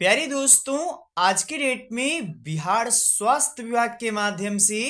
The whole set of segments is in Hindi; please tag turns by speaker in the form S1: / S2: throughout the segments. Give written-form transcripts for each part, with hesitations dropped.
S1: प्यारे दोस्तों, आज के डेट में बिहार स्वास्थ्य विभाग के माध्यम से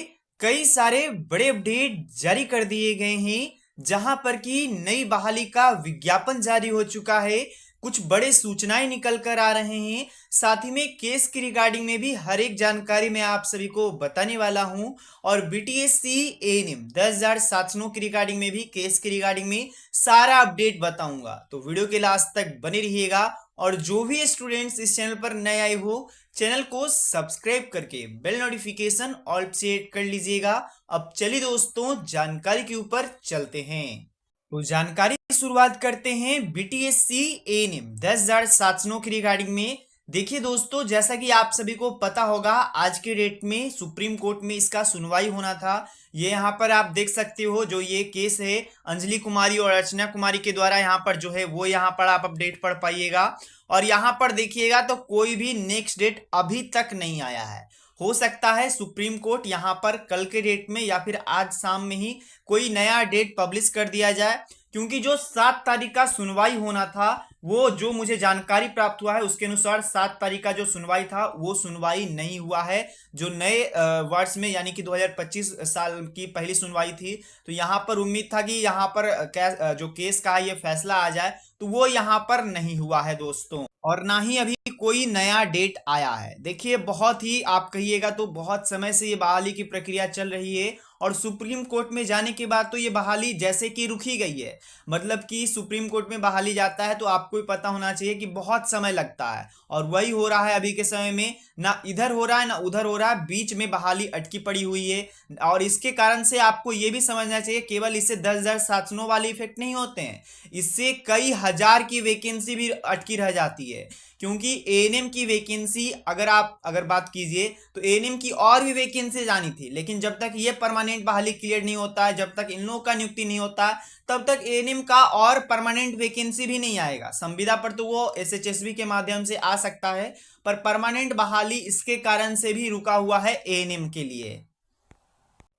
S1: कई सारे बड़े अपडेट जारी कर दिए गए हैं। जहां पर कि नई बहाली का विज्ञापन जारी हो चुका है। कुछ बड़े सूचनाएं निकल कर आ रहे हैं। साथ ही में केस की रिगार्डिंग में भी हर एक जानकारी मैं आप सभी को बताने वाला हूं। और बीटीएससी एएनएम 10,700 की रिगार्डिंग में भी, केस की रिगार्डिंग में सारा अपडेट बताऊंगा। तो वीडियो के लास्ट तक बने रहिएगा। और जो भी स्टूडेंट्स इस चैनल पर नए आए हो, चैनल को सब्सक्राइब करके बेल नोटिफिकेशन ऑल सेट कर लीजिएगा। अब चलिए दोस्तों, जानकारी के ऊपर चलते हैं। तो जानकारी की शुरुआत करते हैं बीटीएससी एएनएम 10,700 की रिगार्डिंग में। देखिए दोस्तों, जैसा कि आप सभी को पता होगा, आज के डेट में सुप्रीम कोर्ट में इसका सुनवाई होना था। ये यहाँ पर आप देख सकते हो, जो ये केस है अंजलि कुमारी और अर्चना कुमारी के द्वारा यहाँ पर जो है वो यहाँ पर आप अपडेट पढ़ पाइएगा। और यहाँ पर देखिएगा तो कोई भी नेक्स्ट डेट अभी तक नहीं आया है। हो सकता है सुप्रीम कोर्ट यहाँ पर कल के डेट में या फिर आज शाम में ही कोई नया डेट पब्लिश कर दिया जाए, क्योंकि जो 7 तारीख का सुनवाई होना था, वो जो मुझे जानकारी प्राप्त हुआ है उसके अनुसार 7 तारीख का जो सुनवाई था वो सुनवाई नहीं हुआ है। जो नए वर्ष में यानी कि 2025 साल की पहली सुनवाई थी, तो यहाँ पर उम्मीद था कि यहाँ पर जो केस का ये फैसला आ जाए, तो वो यहाँ पर नहीं हुआ है दोस्तों। और ना ही अभी कोई नया डेट आया है। देखिए, बहुत ही आप कहिएगा तो बहुत समय से ये बहाली की प्रक्रिया चल रही है। और सुप्रीम कोर्ट में जाने के बाद तो ये बहाली जैसे कि रुक ही गई है। मतलब कि सुप्रीम कोर्ट में बहाली जाता है तो आपको भी पता होना चाहिए कि बहुत समय लगता है। और वही हो रहा है अभी के समय में, ना इधर हो रहा है ना उधर हो रहा है, बीच में बहाली अटकी पड़ी हुई है। और इसके कारण से आपको ये भी समझना चाहिए, केवल इससे 10,700 वाले इफेक्ट नहीं होते हैं, इससे कई हजार की वैकेंसी भी अटकी रह जाती है। क्योंकि एएनएम की वैकेंसी अगर बात कीजिए तो एएनएम की और भी वैकेंसी जानी थी, लेकिन जब तक ये परमानेंट बहाली क्लियर नहीं होता है, जब तक इन लोगों का नियुक्ति नहीं होता, तब तक एएनएम का और परमानेंट वैकेंसी भी नहीं आएगा। संविदा पर तो वो एसएचएसबी के माध्यम से आ सकता है, पर परमानेंट बहाली इसके कारण से भी रुका हुआ है एएनएम के लिए।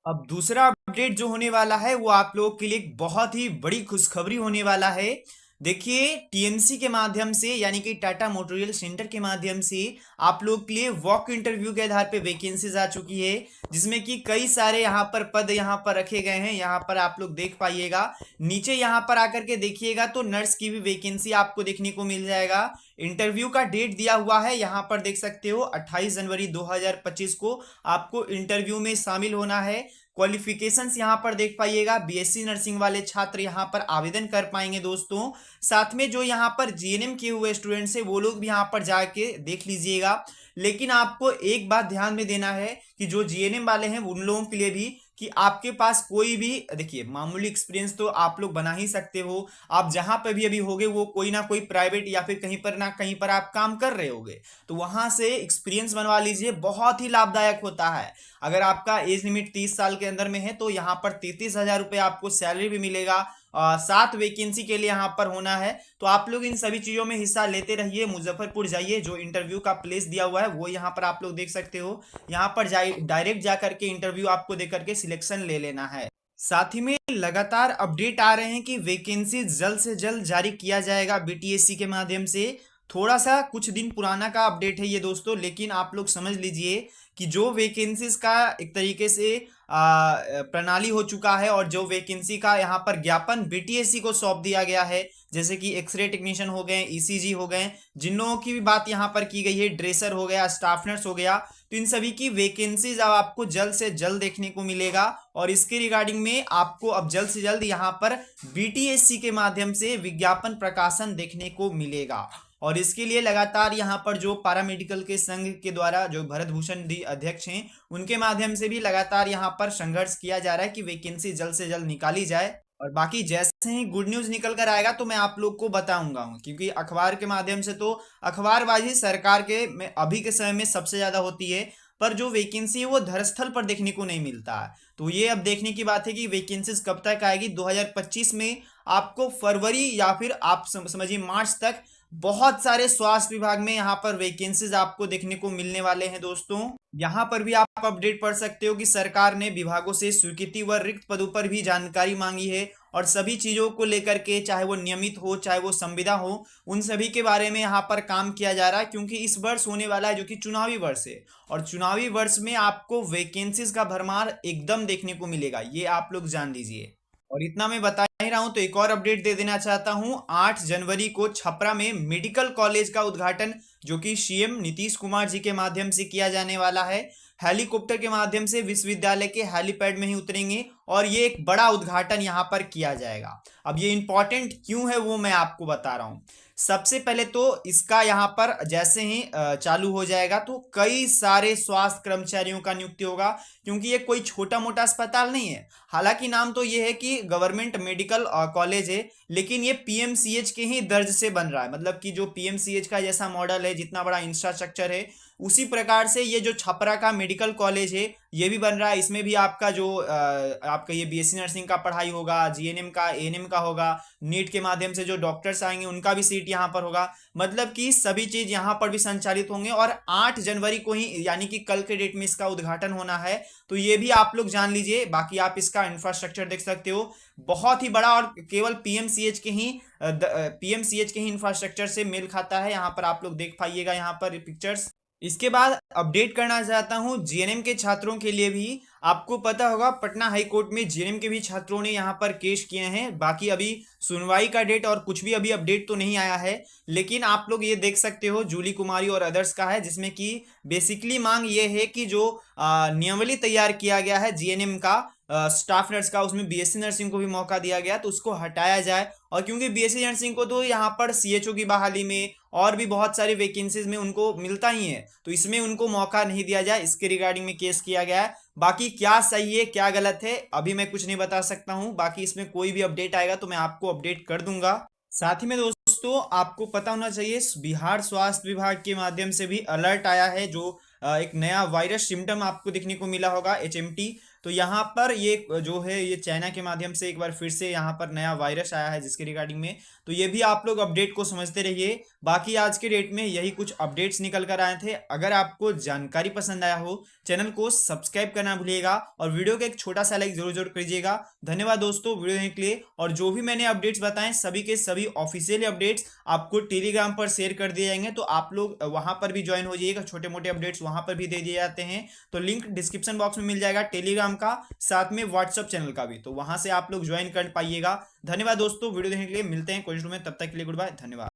S1: अब दूसरा अपडेट जो होने वाला है वो आप लोगों के लिए एक बहुत ही बड़ी खुशखबरी होने वाला है। देखिए, टीएमसी के माध्यम से यानी कि टाटा मोटोरियल सेंटर के माध्यम से आप लोग के लिए वॉक इंटरव्यू के आधार पे वैकेंसीज आ चुकी है, जिसमें कि कई सारे यहाँ पर पद यहाँ पर रखे गए हैं। यहाँ पर आप लोग देख पाइएगा, नीचे यहाँ पर आकर के देखिएगा तो नर्स की भी वैकेंसी आपको देखने को मिल जाएगा। इंटरव्यू का डेट दिया हुआ है, यहाँ पर देख सकते हो 28 जनवरी 2025 को आपको इंटरव्यू में शामिल होना है। क्वालिफिकेशंस यहाँ पर देख पाइएगा, बीएससी नर्सिंग वाले छात्र यहाँ पर आवेदन कर पाएंगे दोस्तों। साथ में जो यहाँ पर जीएनएम किए हुए स्टूडेंट्स हैं वो लोग भी यहाँ पर जाके देख लीजिएगा। लेकिन आपको एक बात ध्यान में देना है कि जो जीएनएम वाले हैं उन लोगों के लिए भी, कि आपके पास कोई भी, देखिए, मामूली एक्सपीरियंस तो आप लोग बना ही सकते हो। आप जहां पर भी अभी होगे वो कोई ना कोई प्राइवेट या फिर कहीं पर ना कहीं पर आप काम कर रहे होगे, तो वहां से एक्सपीरियंस बनवा लीजिए, बहुत ही लाभदायक होता है। अगर आपका एज लिमिट 30 साल के अंदर में है तो यहाँ पर 33,000 रुपये आपको सैलरी भी मिलेगा। 7 वैकेंसी के लिए यहाँ पर होना है, तो आप लोग इन सभी चीज़ों में हिस्सा लेते रहिए। मुजफ्फरपुर जाइए, जो इंटरव्यू का प्लेस दिया हुआ है वो यहाँ पर आप लोग देख सकते हो। यहाँ पर जाइए, डायरेक्ट जा करके इंटरव्यू आपको दे करके सिलेक्शन ले लेना है। साथ ही में लगातार अपडेट आ रहे हैं कि वैकेंसी जल्द से जल्द जारी किया जाएगा बीटीएससी के माध्यम से। थोड़ा सा कुछ दिन पुराना का अपडेट है ये दोस्तों, लेकिन आप लोग समझ लीजिए कि जो वैकेंसीज का एक तरीके से प्रणाली हो चुका है, और जो वैकेंसी का यहाँ पर ज्ञापन बीटीएससी को सौंप दिया गया है, जैसे कि एक्सरे टेक्नीशियन हो गए, ईसीजी हो गए, जिन लोगों की भी बात यहाँ पर की गई है, ड्रेसर हो गया, स्टाफ नर्स हो गया, तो इन सभी की वैकेंसीज अब आपको जल्द से जल्द देखने को मिलेगा। और इसके रिगार्डिंग में आपको अब जल्द से जल्द यहाँ पर बीटीएससी के माध्यम से विज्ञापन प्रकाशन देखने को मिलेगा। और इसके लिए लगातार यहाँ पर जो पैरामेडिकल के संघ के द्वारा, जो भरत भूषण डी अध्यक्ष हैं, उनके माध्यम से भी लगातार यहाँ पर संघर्ष किया जा रहा है कि वैकेंसी जल्द से जल्द निकाली जाए। और बाकी जैसे ही गुड न्यूज निकल कर आएगा तो मैं आप लोग को बताऊंगा, क्योंकि अखबार के माध्यम से तो अखबारबाजी सरकार के में अभी के समय में सबसे ज्यादा होती है, पर जो वैकेंसी है वो धरस्थल पर देखने को नहीं मिलता है। तो ये अब देखने की बात है कि वैकेंसीज कब तक आएगी। 2025 में आपको फरवरी या फिर आप समझिए मार्च तक बहुत सारे स्वास्थ्य विभाग में यहाँ पर वैकेंसीज आपको देखने को मिलने वाले हैं दोस्तों। यहाँ पर भी आप अपडेट पढ़ सकते हो कि सरकार ने विभागों से स्वीकृति व रिक्त पदों पर भी जानकारी मांगी है, और सभी चीज़ों को लेकर के, चाहे वो नियमित हो चाहे वो संविदा हो, उन सभी के बारे में यहाँ पर काम किया जा रहा है, क्योंकि इस वर्ष होने वाला है जो कि चुनावी वर्ष है। और चुनावी वर्ष में आपको वैकेंसीज का भरमार एकदम देखने को मिलेगा, ये आप लोग जान लीजिए। और इतना मैं बता ही रहा हूं तो एक और अपडेट दे देना चाहता हूं। 8 जनवरी को छपरा में मेडिकल कॉलेज का उद्घाटन जो कि सीएम नीतीश कुमार जी के माध्यम से किया जाने वाला है। हेलीकॉप्टर के माध्यम से विश्वविद्यालय के हेलीपैड में ही उतरेंगे और ये एक बड़ा उद्घाटन यहाँ पर किया जाएगा। अब ये इंपॉर्टेंट क्यों है वो मैं आपको बता रहा हूँ। सबसे पहले तो इसका यहाँ पर जैसे ही चालू हो जाएगा तो कई सारे स्वास्थ्य कर्मचारियों का नियुक्ति होगा, क्योंकि ये कोई छोटा मोटा अस्पताल नहीं है। हालांकि नाम तो ये है कि गवर्नमेंट मेडिकल कॉलेज है, लेकिन ये पीएमसीएच के ही दर्ज से बन रहा है। मतलब कि जो पीएमसीएच का जैसा मॉडल है, जितना बड़ा इंफ्रास्ट्रक्चर है, उसी प्रकार से ये जो छपरा का मेडिकल कॉलेज है ये भी बन रहा है। इसमें भी आपका जो आपका ये बीएससी नर्सिंग का पढ़ाई होगा, जीएनएम का, एएनएम का होगा, नीट के माध्यम से जो डॉक्टर्स आएंगे उनका भी सीट यहाँ पर होगा। मतलब कि सभी चीज यहाँ पर भी संचालित होंगे और 8 जनवरी को ही यानी कि कल के डेट में इसका उद्घाटन होना है। तो ये भी आप लोग जान लीजिए। बाकी आप इसका इंफ्रास्ट्रक्चर देख सकते हो, बहुत ही बड़ा, और केवल पीएमसीएच के ही इंफ्रास्ट्रक्चर से मेल खाता है। यहाँ पर आप लोग देख पाइएगा यहाँ पर पिक्चर्स। इसके बाद अपडेट करना चाहता हूं जीएनएम के छात्रों के लिए भी। आपको पता होगा पटना हाई कोर्ट में जीएनएम के भी छात्रों ने यहां पर केस किए हैं। बाकी अभी सुनवाई का डेट और कुछ भी अभी अपडेट तो नहीं आया है, लेकिन आप लोग ये देख सकते हो जूली कुमारी और अदर्स का है, जिसमें कि बेसिकली मांग ये है कि जो नियमावली तैयार किया गया है जीएनएम का स्टाफ नर्स का, उसमें बीएससी नर्सिंग को भी मौका दिया गया, तो उसको हटाया जाए। और क्योंकि बीएससी नर्सिंग को तो यहाँ पर सीएचओ की बहाली में और भी बहुत सारी वैकेंसीज में उनको मिलता ही है, तो इसमें उनको मौका नहीं दिया जाए, इसके रिगार्डिंग में केस किया गया है। बाकी क्या सही है क्या गलत है अभी मैं कुछ नहीं बता सकता हूं। बाकी इसमें कोई भी अपडेट आएगा तो मैं आपको अपडेट कर दूंगा। साथ ही में दोस्तों आपको पता होना चाहिए बिहार स्वास्थ्य विभाग के माध्यम से भी अलर्ट आया है। जो एक नया वायरस सिम्टम आपको देखने को मिला होगा, एचएमटी। तो यहाँ पर ये जो है ये चाइना के माध्यम से एक बार फिर से यहाँ पर नया वायरस आया है, जिसके रिगार्डिंग में तो ये भी आप लोग अपडेट को समझते रहिए। बाकी आज के डेट में यही कुछ अपडेट्स निकल कर आए थे। अगर आपको जानकारी पसंद आया हो, चैनल को सब्सक्राइब करना भूलिएगा और वीडियो को एक छोटा सा लाइक जरूर जरूर कीजिएगा। धन्यवाद दोस्तों वीडियो देखने के लिए। और जो भी मैंने अपडेट्स बताए सभी के सभी ऑफिशियल अपडेट्स आपको टेलीग्राम पर शेयर कर दिए जाएंगे, तो आप लोग वहां पर भी ज्वाइन हो जाइएगा। छोटे मोटे अपडेट्स वहां पर भी दे दिए जाते हैं, तो लिंक डिस्क्रिप्शन बॉक्स में मिल जाएगा टेलीग्राम का, साथ में व्हाट्सएप चैनल का भी, तो वहां से आप लोग ज्वाइन कर पाइएगा। धन्यवाद दोस्तों वीडियो देखने के लिए। मिलते हैं कोई में, तब तक के लिए गुड बाय, धन्यवाद।